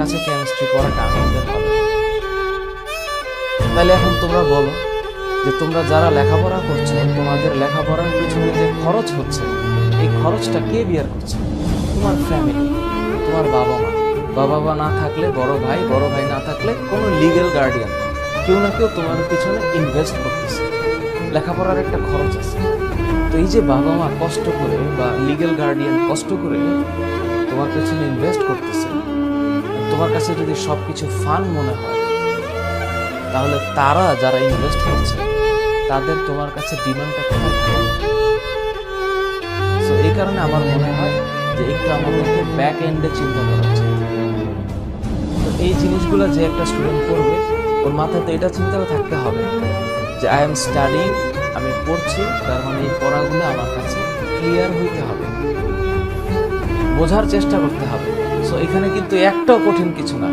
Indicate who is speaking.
Speaker 1: কাছে কেমিস্ট্রি পড়াটা আনন্দের হবে। তাহলে এখন তোমরা বলো যে তোমরা যারা লেখাপড়া করছো, তোমাদের লেখাপড়ার পিছনে যে খরচ হচ্ছে, এই খরচটা কে বিয়ার করছে? তোমার ফ্যামিলি, তোমার বাবা মা। বাবা মা না থাকলে বড় ভাই, বড় ভাই না থাকলে কোনো লিগ্যাল গার্ডিয়ান, কেউ না কেউ তোমার পিছনে ইনভেস্ট করতেছে। লেখাপড়ার একটা খরচ আছে। তো এই যে বাবা মা কষ্ট করে বা লিগ্যাল গার্ডিয়ান কষ্ট করে তোমার পেছনে ইনভেস্ট করতেছে, তোমার কাছে যদি সবকিছু ফান মনে হয়, তাহলে তারা যারা ইনভেস্ট করছে তাদের তোমার কাছে ডিমান্ডটা কোথায় থাকে? সো এই কারণে আমার মনে হয় যে একটু আমাদেরকে ব্যাক এন্ডে চিন্তা করা উচিত। তো এই জিনিসগুলো যে একটা স্টুডেন্ট পড়বে, ওর মাথায় তো এটা চিন্তাও থাকতে হবে যে আই এম স্টাডিং, আমি পড়ছি, তার মানে এই পড়াগুলো আমার কাছে ক্লিয়ার হইতে হবে, বোঝার চেষ্টা করতে হবে। সো এখানে কিন্তু একটাও কঠিন কিছু না।